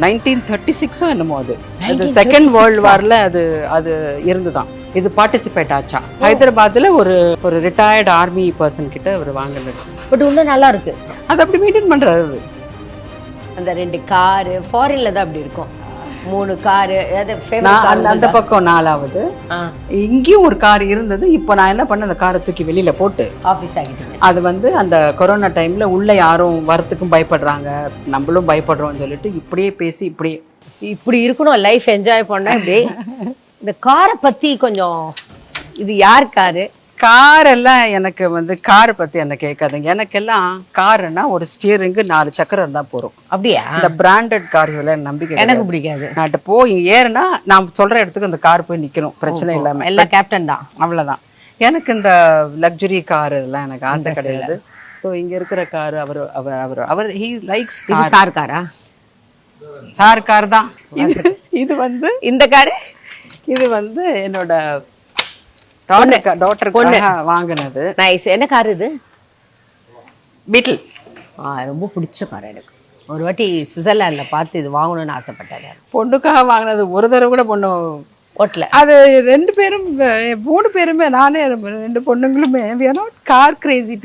1936 என்னமோ அது second world வார்ல அது இருந்துதான். இது பார்ட்டிசிபேட் ஆச்சா ஹைதராபாத்ல ஒரு ரிட்டையர்ட் ஆர்மி பர்சன் கிட்ட அவர் வாங்கினது. பட் இன்னும் நல்லா இருக்கு. அது அப்படி மெயின்டைன் பண்றாரு. அந்த 2 காரு ஃபாரின்ல தான் அப்படி இருக்கும். 3 காரு அந்த பக்கம் 4வது. இங்கேயும் ஒரு கார் இருந்தது. இப்போ நான் என்ன பண்ண, அந்த காரை தூக்கி வெளியில போட்டு ஆஃபீஸ் ஆகிட்டேன். அது அந்த கொரோனா டைம்ல உள்ள யாரும் வரத்துக்கும் பயப்படுறாங்க, நம்மளும் பயப்படுறோம்னு சொல்லிட்டு இப்படியே பேசி இப்படி இருக்கணும். லைஃப் என்ஜாய் பண்ணா இப்படி. இந்த காரை பத்தி கொஞ்சம், இது யார் காரு? கார் எல்லாம் எனக்கு காரை பத்தி என்ன கேட்காதுங்க. எனக்கெல்லாம் காருன்னா ஒரு ஸ்டியரிங்கு 4 சக்கரம் இருந்தா போறோம். அப்படியா? இந்த பிராண்டட் கார்ஸ் எல்லாம் நம்பிக்கை எனக்கு பிடிக்காது. நான் போய் ஏறுனா நான் சொல்ற இடத்துக்கு அந்த கார் போய் நிக்கணும், பிரச்சனை இல்லாம. எல்லாம் கேப்டன் தான், அவ்வளவுதான். எனக்கு இந்த லக்ஸுரி கார் எல்லாம் எனக்கு ஆசை கிடையாது. ஸோ இங்க இருக்கிற கார் அவர் ஹீ லைக்ஸ். சார் காரா? சார் கார் தான் இது. இந்த காரு இது என்னோட டாட்டருக்கு வாங்கினது. நைஸ். என்ன கார் இது? பீட்டில். ரொம்ப பிடிச்ச கார் எனக்கு. ஒரு வாட்டி சுவிட்சர்லாந்துல பார்த்து இது வாங்கணும்னு ஆசைப்பட்டாரு. பொண்ணுக்காக வாங்கினது. ஒரு தடவை கூட பொண்ணு ஓட்டல. அது 2 பேரும் 3 பேருமே, நானே 2 பொண்ணுங்களுமே கார் கிரேசி.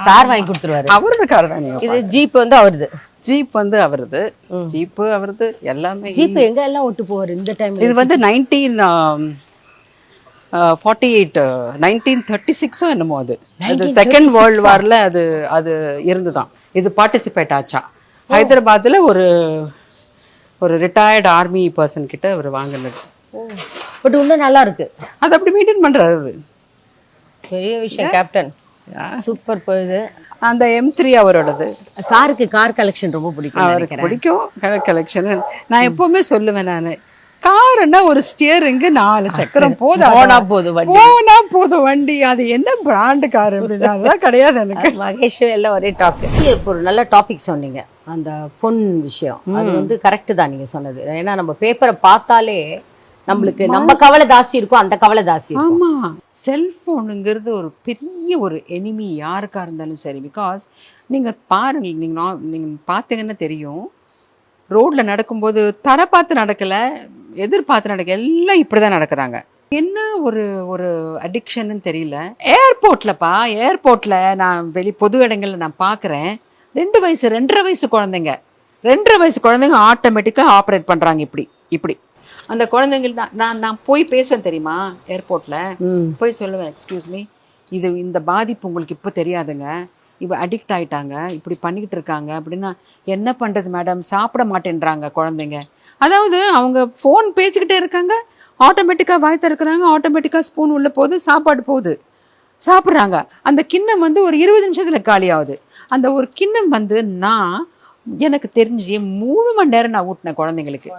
சார் வாங்கி கொடுத்துருவாரு. அவரோட கார் தான். இது ஜீப் அவருது. ஜீப் அவருது. ஜீப் அவருது. எல்லாமே ஜீப் எங்க எல்லாம் ஓட்டு போவாரு இந்த டைம்ல. இது 1936 என்னமோ அது செகண்ட் வேர்ல்டு வார்ல அது இருந்துதான். இது பார்ட்டிசிபேட் ஆச்சா ஹைதராபாத்ல ஒரு ரிட்டையர்ட் ஆர்மி பர்சன் கிட்ட அவர் வாங்கினது. பட் இன்னும் நல்லா இருக்கு. அது அப்படி மெயின்டைன் பண்றாரு. பெரிய விஷயம் கேப்டன். சூப்பர். போகுது. அந்த M3 அவரோடது. சாருக்கு கார் கலெக்ஷன் ரொம்ப பிடிக்கும். அவருக்கு பிடிக்கும் கார் கலெக்ஷன். நான் எப்பவுமே சொல்லுவேன், நானு காருன்னா ஒரு ஸ்டியரிங்கு 4 சக்கரம் போனா போதும் வண்டி. அது என்ன பிராண்ட் கார் அப்படின்னா கிடையாது எனக்கு. மகேஷ் எல்லாம் ஒரே டாபிக். இப்போ ஒரு நல்ல டாபிக் சொன்னீங்க, அந்த பொன் விஷயம். அது கரெக்ட் தான் நீங்க சொன்னது. ஏன்னா நம்ம பேப்பரை பார்த்தாலே நம்மளுக்கு நம்ம கவலை ஜாஸ்தி இருக்கும், அந்த கவலை ஜாஸ்தி. ஆமா, செல்போனுங்கிறது ஒரு பெரிய ஒரு எனிமி யாருக்கா இருந்தாலும் சரி. பிகாஸ் நீங்க பாருங்க, நீங்க பார்த்தீங்கன்னா தெரியும், ரோட்ல நடக்கும்போது தர பார்த்து நடக்கல, எதிர்பார்த்து நடக்க, எல்லாம் இப்படிதான் நடக்கிறாங்க. என்ன ஒரு அடிக்ஷன்னு தெரியல. ஏர்போர்ட்ல நான் பொது இடங்கள்ல நான் பாக்குறேன், 2 வயசு 2.5 வயசு குழந்தைங்க 2.5 வயசு குழந்தைங்க ஆட்டோமேட்டிக்கா ஆப்ரேட் பண்றாங்க. இப்படி அந்த குழந்தைங்க நான் போய் பேசுவேன் தெரியுமா, ஏர்போர்ட்ல போய் சொல்லுவேன், எக்ஸ்கியூஸ் மீ, இந்த பாதிப்பு உங்களுக்கு இப்போ தெரியாதுங்க, இப்போ அடிக்ட் ஆயிட்டாங்க, இப்படி பண்ணிக்கிட்டு இருக்காங்க அப்படின்னா. என்ன பண்றது மேடம், சாப்பிட மாட்டேன்றாங்க குழந்தைங்க. அதாவது அவங்க ஃபோன் பேசிக்கிட்டே இருக்காங்க, ஆட்டோமேட்டிக்கா வாய் திறக்கிறாங்க, ஆட்டோமேட்டிக்கா ஸ்பூன் உள்ள போகுது, சாப்பாடு போகுது, சாப்பிட்றாங்க. அந்த கிண்ணம் ஒரு 20 நிமிஷத்துல காலி ஆகுது. அந்த ஒரு கிண்ணம் நான் எனக்கு தெரிஞ்சு 3 மணி நேரம் நான் ஊட்டினேன் குழந்தைங்களுக்கு.